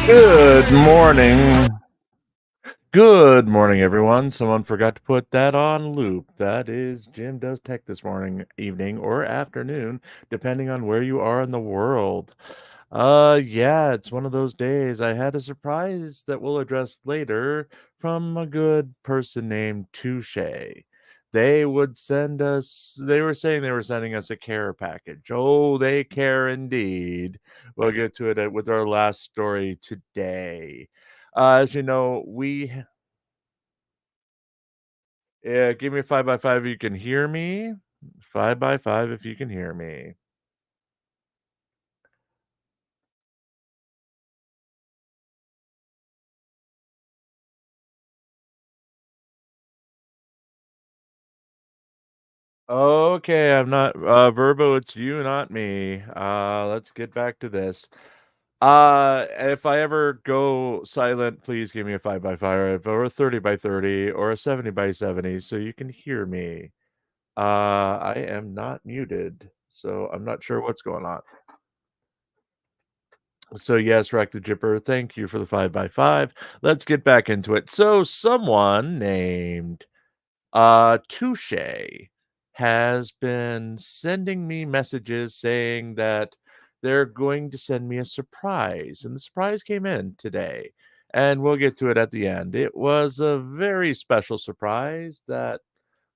Good morning. Good morning, everyone. Someone forgot to put that on loop. That is Jim Does Tech this morning, evening, or afternoon, depending on where you are in the world. Yeah, it's one of those days. I had a surprise that we'll address later from a good person named Touche. They were saying they were sending us a care package. Oh, they care indeed. We'll get to it with our last story today. As you know, yeah, give me a 5 by 5 if you can hear me. 5 by 5 if you can hear me. Okay, I'm not Verbo, it's you, not me. Let's get back to this. If I ever go silent, please give me a 5 by 5 or a 30 by 30 or a 70 by 70 so you can hear me. I am not muted, so I'm not sure what's going on. So yes, Rack the Jipper, thank you for the 5 by 5. Let's get back into it. So someone named Touche has been sending me messages saying that they're going to send me a surprise, and the surprise came in today, and we'll get to it at the end. It was a very special surprise that,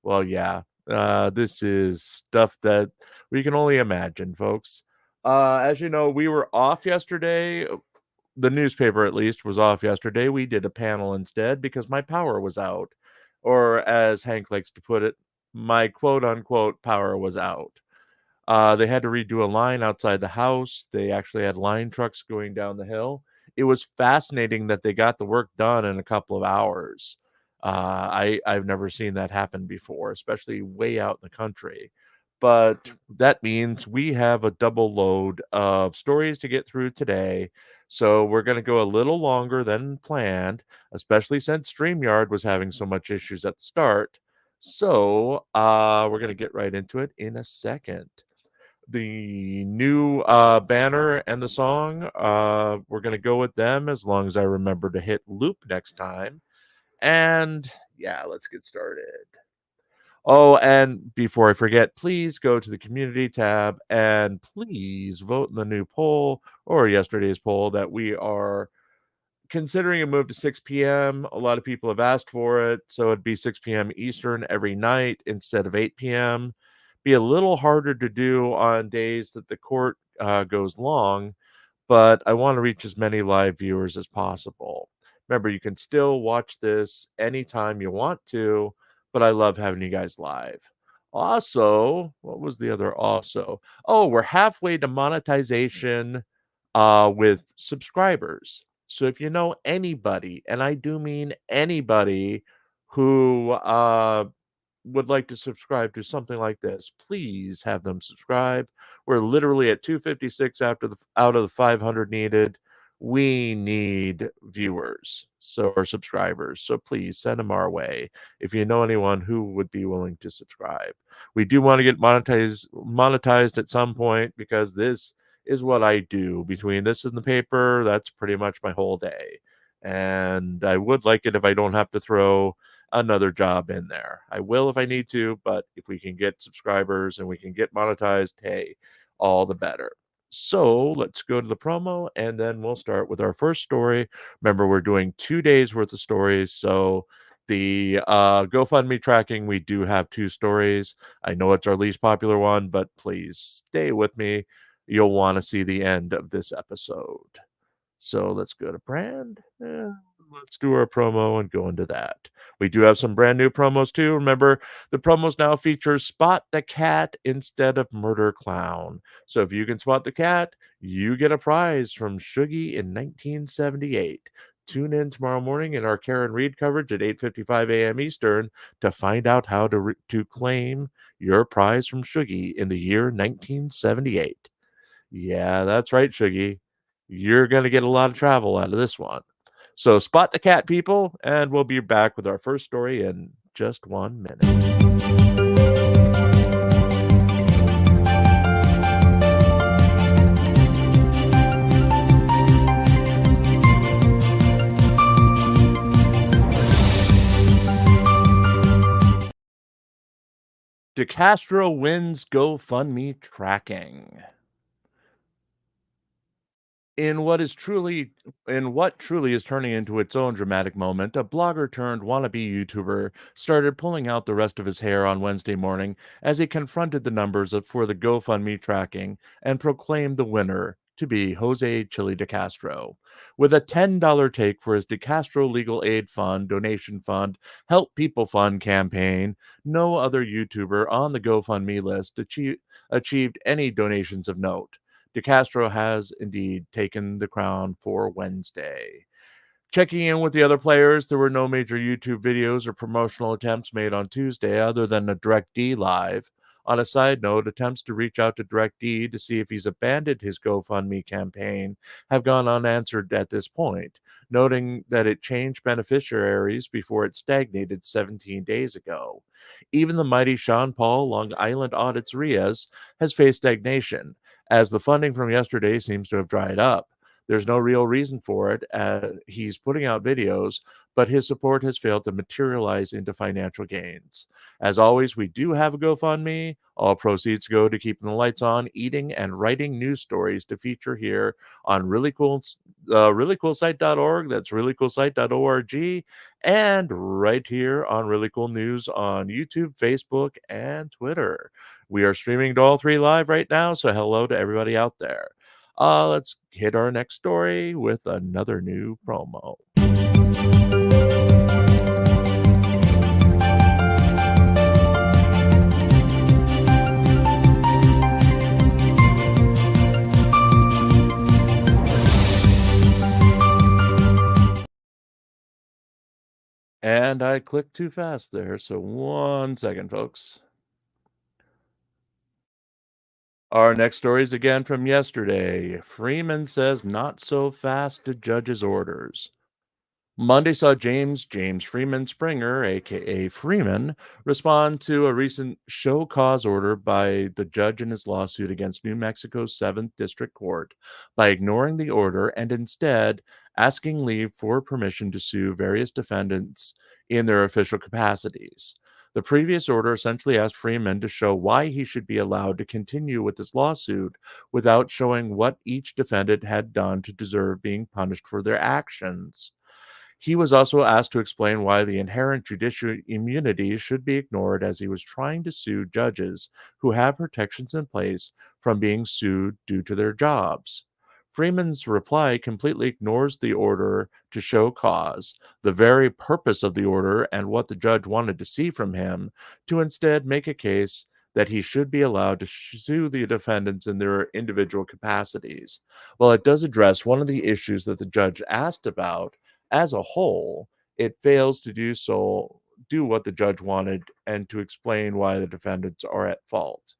well, yeah, this is stuff that we can only imagine, folks. As you know, we were off yesterday. The newspaper, at least, was off yesterday. We did a panel instead because my power was out. Or, as Hank likes to put it, my quote unquote power was out. They had to redo a line outside the house. They actually had line trucks going down the hill. It was fascinating that they got the work done in a couple of hours. I've never seen that happen before, especially way out in the country. But that means we have a double load of stories to get through today. So we're going to go a little longer than planned, especially since StreamYard was having so much issues at the start. So we're going to get right into it in a second. The new banner and the song, we're going to go with them as long as I remember to hit loop next time. And yeah, let's get started. Oh, and before I forget, please go to the community tab and please vote in the new poll or yesterday's poll that we are considering a move to 6 p.m. A lot of people have asked for it, so it'd be 6 p.m. Eastern every night instead of 8 p.m. Be a little harder to do on days that the court goes long, but I want to reach as many live viewers as possible. Remember, you can still watch this anytime you want to, but I love having you guys live. Also, what was the other also? Oh, we're halfway to monetization with subscribers. So if you know anybody, and I do mean anybody who would like to subscribe to something like this, please have them subscribe. We're literally at 256 after the out of the 500 needed. We need viewers, so or subscribers. So please send them our way if you know anyone who would be willing to subscribe. We do want to get monetized at some point because this is what I do. Between this and the paper, that's pretty much my whole day. And I would like it if I don't have to throw another job in there. I will if I need to, but if we can get subscribers and we can get monetized, hey, all the better. So let's go to the promo and then we'll start with our first story. Remember, we're doing 2 days worth of stories. So the GoFundMe tracking, we do have 2 stories. I know it's our least popular one, but please stay with me. You'll want to see the end of this episode. So let's go to brand. Let's do our promo and go into that. We do have some brand new promos too. Remember, the promos now feature Spot the Cat instead of Murder Clown. So if you can spot the cat, you get a prize from Shuggy in 1978. Tune in tomorrow morning in our Karen Reed coverage at 8:55 a.m. Eastern to find out how to claim your prize from Shuggy in the year 1978. Yeah, that's right, Shuggy. You're going to get a lot of travel out of this one. So spot the cat, people, and we'll be back with our first story in just 1 minute. DeCastro wins GoFundMe tracking. In what is truly in what truly is turning into its own dramatic moment, a blogger turned wannabe YouTuber started pulling out the rest of his hair on Wednesday morning as he confronted the numbers for the GoFundMe tracking and proclaimed the winner to be Jose Chili De Castro. With a $10 take for his De Castro Legal Aid Fund, Donation Fund, Help People Fund campaign, no other YouTuber on the GoFundMe list achieved any donations of note. De Castro has indeed taken the crown for Wednesday. Checking in with the other players, there were no major YouTube videos or promotional attempts made on Tuesday other than a Direct D live. On a side note, attempts to reach out to Direct D to see if he's abandoned his GoFundMe campaign have gone unanswered at this point, noting that it changed beneficiaries before it stagnated 17 days ago. Even the mighty Sean Paul Long Island Audits Riaz has faced stagnation, as the funding from yesterday seems to have dried up. There's no real reason for it. He's putting out videos, but his support has failed to materialize into financial gains. As always, we do have a GoFundMe. All proceeds go to keeping the lights on, eating, and writing news stories to feature here on reallycoolsite.org. That's reallycoolsite.org. And right here on Really Cool News on YouTube, Facebook, and Twitter. We are streaming to all three live right now, so hello to everybody out there. Let's hit our next story with another new promo. And I clicked too fast there, so 1 second, folks. Our next story is again from yesterday. Freeman says not so fast to judge's orders. Monday saw James Freeman Springer, aka Freeman, respond to a recent show cause order by the judge in his lawsuit against New Mexico's 7th District Court by ignoring the order and instead asking leave for permission to sue various defendants in their official capacities. The previous order essentially asked Freeman to show why he should be allowed to continue with this lawsuit without showing what each defendant had done to deserve being punished for their actions. He was also asked to explain why the inherent judicial immunity should be ignored as he was trying to sue judges who have protections in place from being sued due to their jobs. Freeman's reply completely ignores the order to show cause, the very purpose of the order, and what the judge wanted to see from him, to instead make a case that he should be allowed to sue the defendants in their individual capacities. While it does address one of the issues that the judge asked about, as a whole, it fails to do what the judge wanted and to explain why the defendants are at fault.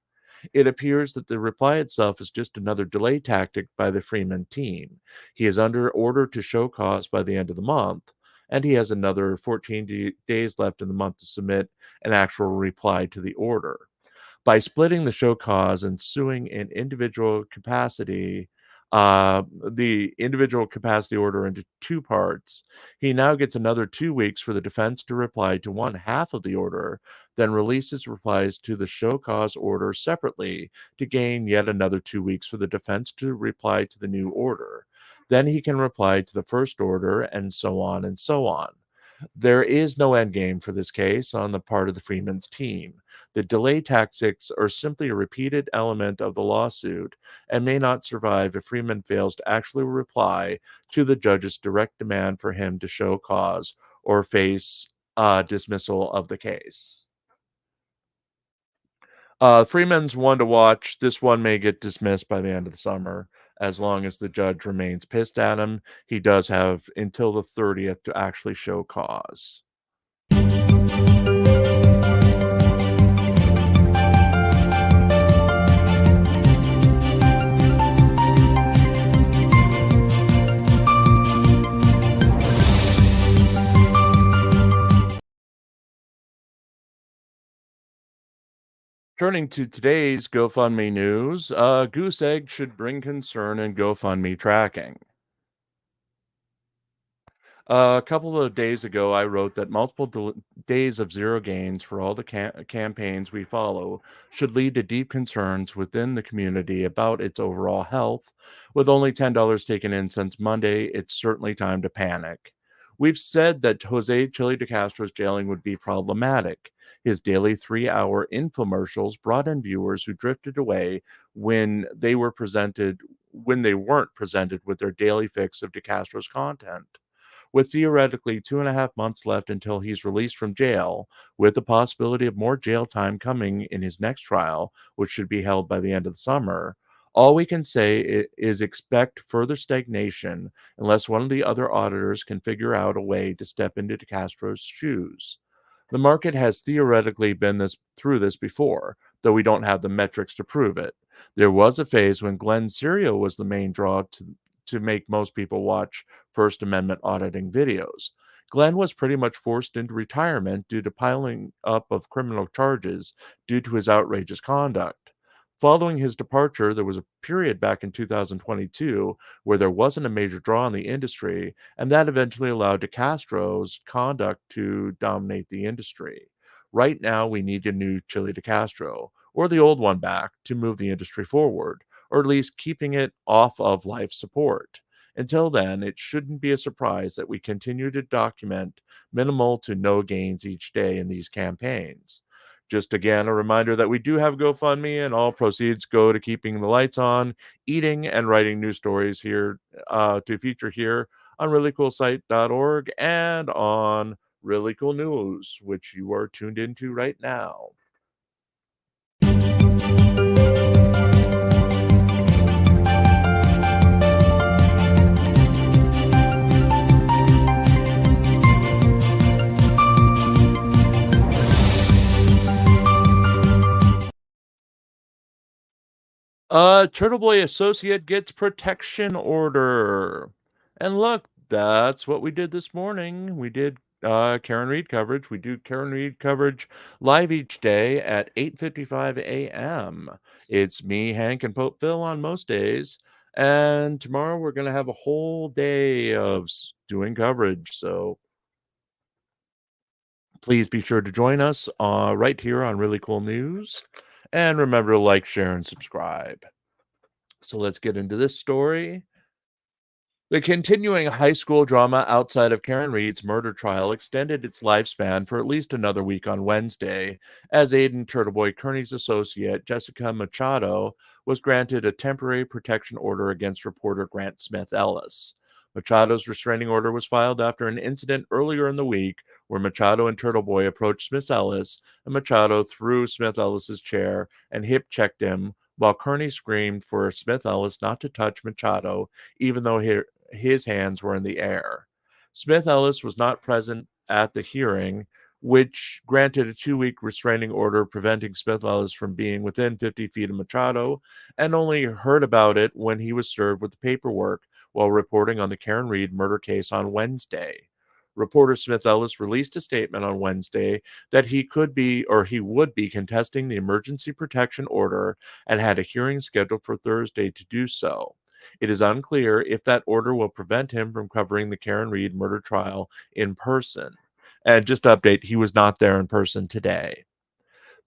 It appears that the reply itself is just another delay tactic by the Freeman team. He is under order to show cause by the end of the month, and he has another 14 days left in the month to submit an actual reply to the order. By splitting the show cause and suing in the individual capacity order into two parts, he now gets another 2 weeks for the defense to reply to one half of the order, then releases replies to the show cause order separately to gain yet another 2 weeks for the defense to reply to the new order. Then he can reply to the first order, and so on and so on. There is no endgame for this case on the part of the Freeman's team. The delay tactics are simply a repeated element of the lawsuit and may not survive if Freeman fails to actually reply to the judge's direct demand for him to show cause or face dismissal of the case. Freeman's one to watch. This one may get dismissed by the end of the summer. As long as the judge remains pissed at him, he does have until the 30th to actually show cause. Turning to today's GoFundMe news, goose egg should bring concern in GoFundMe tracking. A couple of days ago, I wrote that days of zero gains for all the campaigns we follow should lead to deep concerns within the community about its overall health. With only $10 taken in since Monday, it's certainly time to panic. We've said that Jose Chili de Castro's jailing would be problematic. His daily 3 hour infomercials brought in viewers who drifted away when they weren't presented with their daily fix of de Castro's content. With theoretically 2.5 months left until he's released from jail, with the possibility of more jail time coming in his next trial, which should be held by the end of the summer, all we can say is expect further stagnation unless one of the other auditors can figure out a way to step into De Castro's shoes. The market has theoretically been through this before, though we don't have the metrics to prove it. There was a phase when Glenn Serial was the main draw to make most people watch First Amendment auditing videos. Glenn was pretty much forced into retirement due to piling up of criminal charges due to his outrageous conduct. Following his departure, there was a period back in 2022 where there wasn't a major draw in the industry, and that eventually allowed DeCastro's conduct to dominate the industry. Right now, we need a new Chili DeCastro, or the old one back, to move the industry forward, or at least keeping it off of life support. Until then, it shouldn't be a surprise that we continue to document minimal to no gains each day in these campaigns. Just again, a reminder that we do have GoFundMe, and all proceeds go to keeping the lights on, eating, and writing news stories here to feature here on reallycoolsite.org and on Really Cool News, which you are tuned into right now. Turtle Boy associate gets protection order. And look, that's what we did this morning. We did Karen Reed coverage. We do Karen Reed coverage live each day at 8:55 a.m. It's me, Hank, and Pope Phil on most days. And tomorrow we're going to have a whole day of doing coverage. So please be sure to join us right here on Really Cool News. And remember to like, share, and subscribe. So let's get into this story. The continuing high school drama outside of Karen Reed's murder trial extended its lifespan for at least another week on Wednesday, as Aiden Turtleboy Kearney's associate, Jessica Machado, was granted a temporary protection order against reporter Grant Smith Ellis. Machado's restraining order was filed after an incident earlier in the week where Machado and Turtleboy approached Smith Ellis, and Machado threw Smith Ellis's chair and hip checked him, while Kearney screamed for Smith Ellis not to touch Machado, even though his hands were in the air. Smith Ellis was not present at the hearing, which granted a 2 week restraining order preventing Smith Ellis from being within 50 feet of Machado, and only heard about it when he was served with the paperwork while reporting on the Karen Reed murder case on Wednesday. Reporter Smith Ellis released a statement on Wednesday that he would be contesting the emergency protection order and had a hearing scheduled for Thursday to do so. It is unclear if that order will prevent him from covering the Karen Reed murder trial in person. And just to update, he was not there in person today.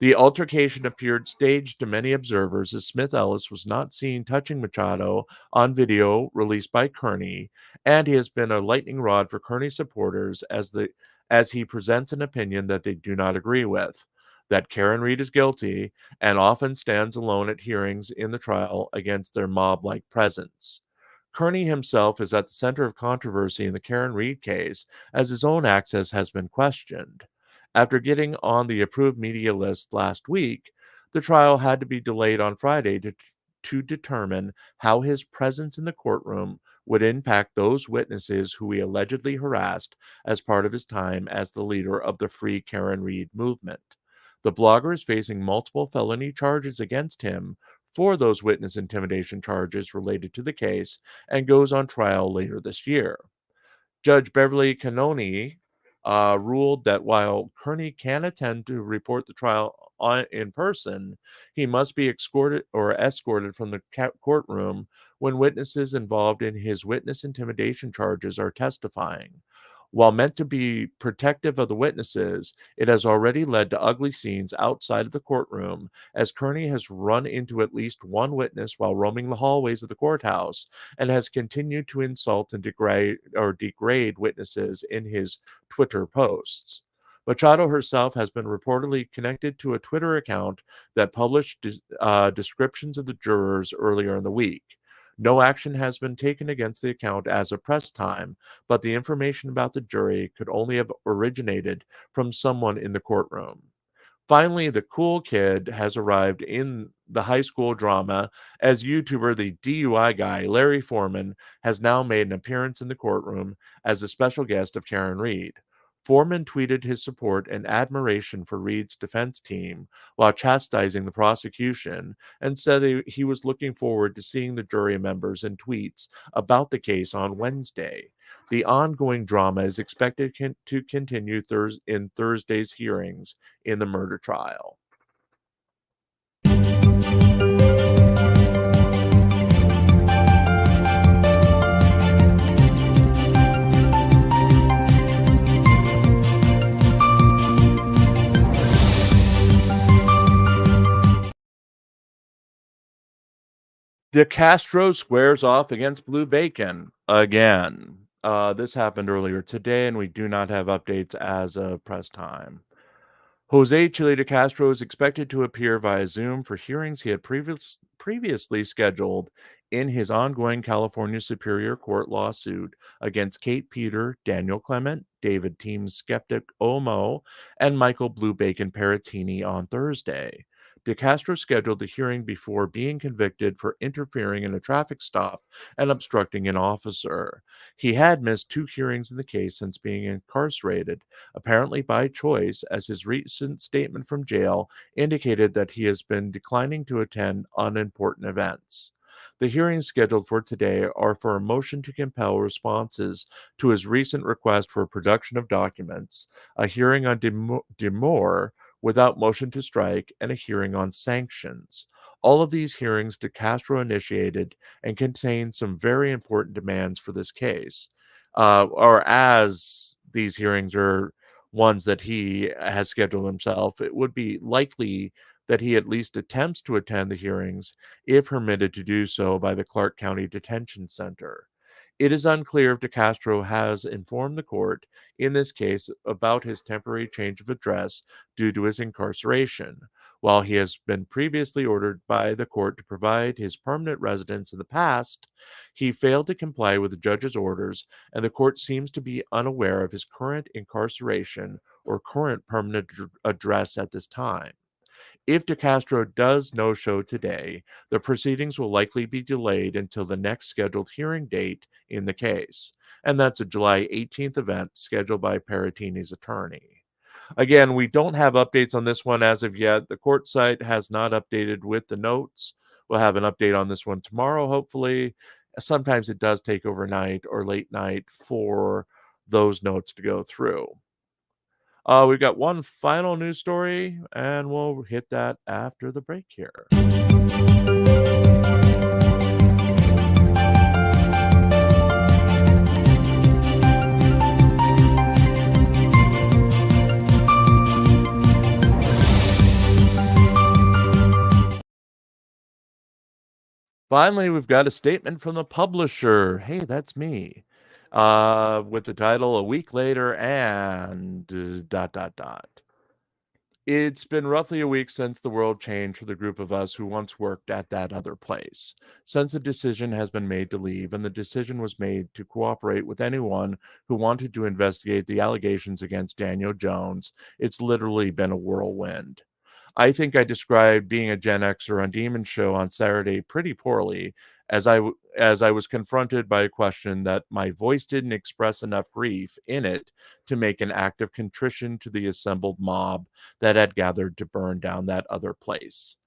The altercation appeared staged to many observers as Smith Ellis was not seen touching Machado on video released by Kearney, and he has been a lightning rod for Kearney supporters as he presents an opinion that they do not agree with. That Karen Reed is guilty and often stands alone at hearings in the trial against their mob like presence. Kearney himself is at the center of controversy in the Karen Reed case, as his own access has been questioned. After getting on the approved media list last week, the trial had to be delayed on Friday to determine how his presence in the courtroom would impact those witnesses who he allegedly harassed as part of his time as the leader of the Free Karen Reed movement. The blogger is facing multiple felony charges against him for those witness intimidation charges related to the case and goes on trial later this year. Judge Beverly Cannoni ruled that while Kearney can attend to report the trial in person, he must be escorted from the courtroom when witnesses involved in his witness intimidation charges are testifying. While meant to be protective of the witnesses, it has already led to ugly scenes outside of the courtroom, as Kearney has run into at least one witness while roaming the hallways of the courthouse and has continued to insult and degrade witnesses in his Twitter posts. Machado herself has been reportedly connected to a Twitter account that published descriptions of the jurors earlier in the week. No action has been taken against the account as of press time, but the information about the jury could only have originated from someone in the courtroom. Finally, the cool kid has arrived in the high school drama as YouTuber the DUI guy, Larry Foreman, has now made an appearance in the courtroom as a special guest of Karen Reed. Foreman tweeted his support and admiration for Reed's defense team while chastising the prosecution and said he was looking forward to seeing the jury members in tweets about the case on Wednesday. The ongoing drama is expected to continue in Thursday's hearings in the murder trial. De Castro squares off against Blue Bacon again. This happened earlier today, and we do not have updates as of press time. Jose Chile de Castro is expected to appear via Zoom for hearings he had previously scheduled in his ongoing California Superior Court lawsuit against Kate Peter, Daniel Clement, David Team Skeptic Omo, and Michael Blue Bacon Peratini on Thursday. De Castro scheduled the hearing before being convicted for interfering in a traffic stop and obstructing an officer. He had missed two hearings in the case since being incarcerated, apparently by choice, as his recent statement from jail indicated that he has been declining to attend unimportant events. The hearings scheduled for today are for a motion to compel responses to his recent request for production of documents, a hearing on demur without motion to strike, and a hearing on sanctions. All of these hearings De Castro initiated and contain some very important demands for this case. Or as these hearings are ones that he has scheduled himself, it would be likely that he at least attempts to attend the hearings if permitted to do so by the Clark County Detention Center. It is unclear if De Castro has informed the court in this case about his temporary change of address due to his incarceration. While he has been previously ordered by the court to provide his permanent residence in the past, he failed to comply with the judge's orders, and the court seems to be unaware of his current incarceration or current permanent address at this time. If De Castro does no show today, the proceedings will likely be delayed until the next scheduled hearing date in the case, and that's a July 18th event scheduled by Peratini's attorney. Again, we don't have updates on this one as of yet. The court site has not updated with the notes. We'll have an update on this one tomorrow, hopefully. Sometimes it does take overnight or late night for those notes to go through. We've got one final news story, and we'll hit that after the break here. Finally, we've got a statement from the publisher. Hey, that's me. With the title "A Week Later" and dot dot dot. It's been roughly a week since the world changed for the group of us who once worked at that other place. Since the decision has been made to leave, and the decision was made to cooperate with anyone who wanted to investigate the allegations against Daniel Jones, it's literally been a whirlwind. I think I described being a Gen Xer on Demon Show on Saturday pretty poorly, as I was confronted by a question that my voice didn't express enough grief in it to make an act of contrition to the assembled mob that had gathered to burn down that other place.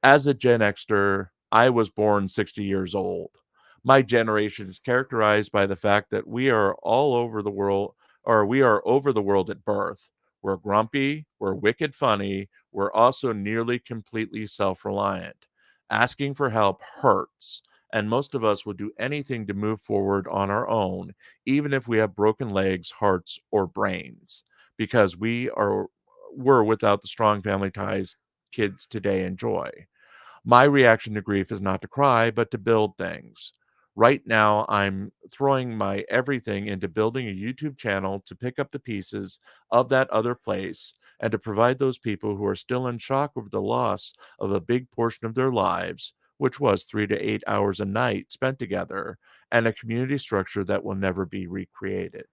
As a Gen Xer, I was born 60 years old. My generation is characterized by the fact that we are all over the world, or we are over the world at birth. We're grumpy, we're wicked funny, we're also nearly completely self reliant. Asking for help hurts, and most of us will do anything to move forward on our own, even if we have broken legs, hearts, or brains, because we're without the strong family ties kids today enjoy. My reaction to grief is not to cry, but to build things. Right now, I'm throwing my everything into building a YouTube channel to pick up the pieces of that other place and to provide those people who are still in shock over the loss of a big portion of their lives, which was 3 to 8 hours a night spent together, and a community structure that will never be recreated.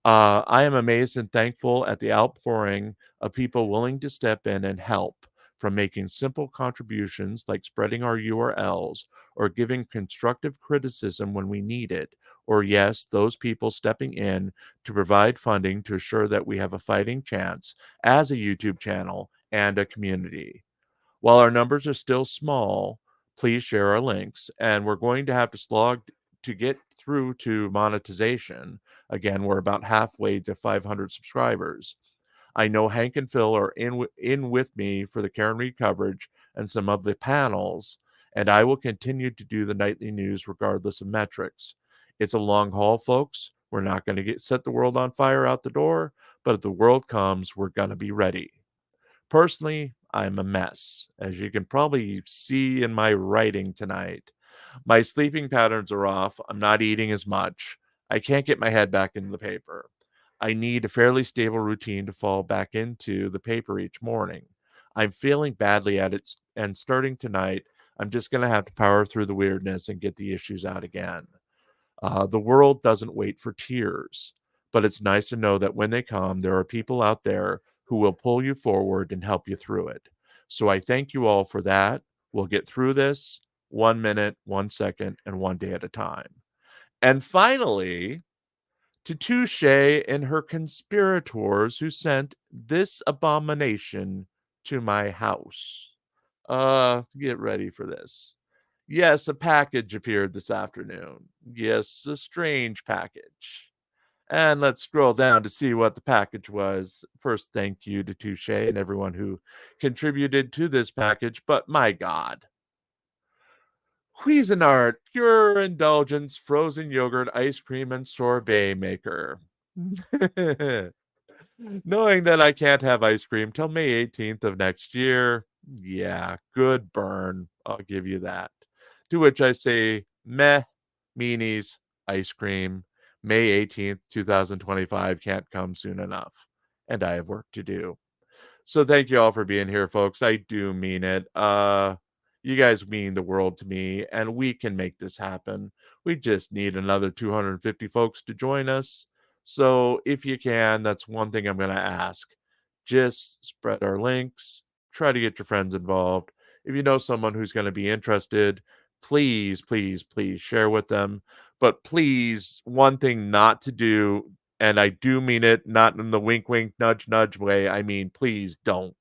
I am amazed and thankful at the outpouring of people willing to step in and help, from making simple contributions like spreading our URLs or giving constructive criticism when we need it, or yes, those people stepping in to provide funding to assure that we have a fighting chance as a YouTube channel and a community. While our numbers are still small, please share our links, and we're going to have to slog to get through to monetization. Again, we're about halfway to 500 subscribers. I know Hank and Phil are in with me for the Karen Reed coverage and some of the panels, and I will continue to do the nightly news regardless of metrics. It's a long haul, folks. We're not going to set the world on fire out the door, but if the world comes, we're going to be ready. Personally, I'm a mess, as you can probably see in my writing tonight. My sleeping patterns are off. I'm not eating as much. I can't get my head back into the paper. I need a fairly stable routine to fall back into the paper each morning. I'm failing badly at it, and starting tonight, I'm just going to have to power through the weirdness and get the issues out again. The world doesn't wait for tears, but it's nice to know that when they come, there are people out there who will pull you forward and help you through it. So I thank you all for that. We'll get through this 1 minute, 1 second, and one day at a time. And finally, to Touche and her conspirators who sent this abomination to my house. Get ready for this. Yes, a package appeared this afternoon. Yes, a strange package. And let's scroll down to see what the package was. First, thank you to Touche and everyone who contributed to this package. But my God, Cuisinart, pure indulgence, frozen yogurt, ice cream, and sorbet maker. Knowing that I can't have ice cream till May 18th of next year, yeah, good burn. I'll give you that. To which I say, meh, meanies, ice cream. May 18th, 2025 can't come soon enough. And I have work to do. So thank you all for being here, folks. I do mean it. You guys mean the world to me, and we can make this happen. We just need another 250 folks to join us. So if you can, that's one thing I'm going to ask. Just spread our links, try to get your friends involved. If you know someone who's going to be interested, please, please, please share with them. But please, one thing not to do, and I do mean it, not in the wink, wink, nudge, nudge way. I mean, please don't.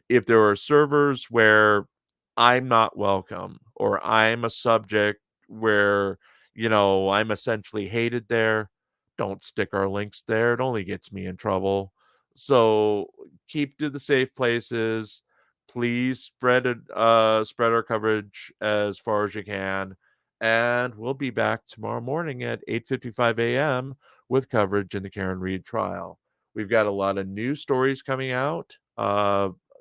If there are servers where I'm not welcome or I'm a subject where, I'm essentially hated there, don't stick our links there. It only gets me in trouble. So keep to the safe places. Please spread our coverage as far as you can. And we'll be back tomorrow morning at 8:55 a.m. with coverage in the Karen Reed trial. We've got a lot of new stories coming out.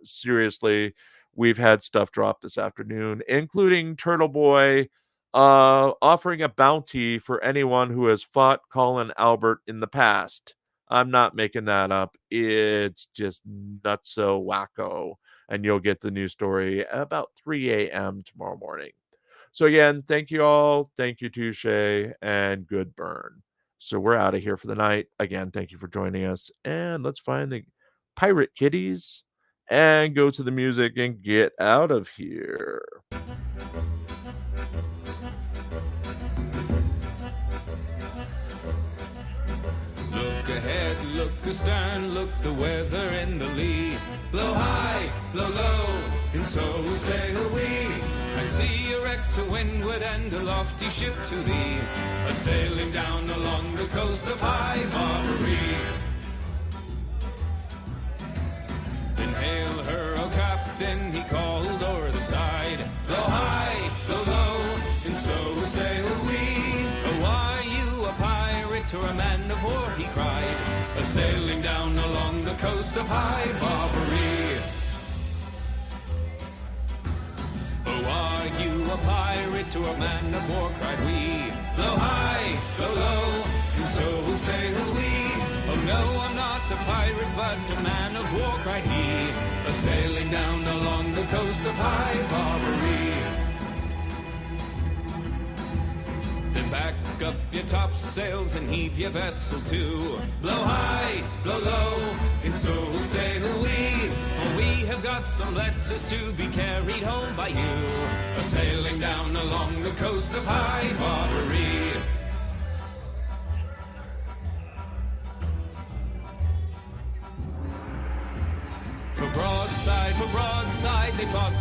Seriously, we've had stuff drop this afternoon, including Turtle Boy offering a bounty for anyone who has fought Colin Albert in the past. I'm not making that up. It's just nutso wacko. And you'll get the news story at about 3 a.m. tomorrow morning. So again, thank you all. Thank you, Touche, and good burn. So we're out of here for the night. Again, thank you for joining us. And let's find the pirate kitties and go to the music and get out of here. Look ahead, look astern, look the weather in the lee. Blow high, blow low, and so sail we. I see a wreck to windward and a lofty ship to thee, a sailing down along the coast of High Barbary. Then hail her, O captain, he called o'er the side. Blow high, blow low, and so to a man of war, he cried, a-sailing down along the coast of High Barbary. Oh, are you a pirate or a man of war, cried we, blow high, blow low, and so sail we. Oh no, I'm not a pirate, but a man of war, cried he, a-sailing down along the coast of High Barbary. Then back up your topsails and heave your vessel to, blow high, blow low, and so sail we. For we have got some letters to be carried home by you, a-sailing down along the coast of High Barbary. For broadside, they fought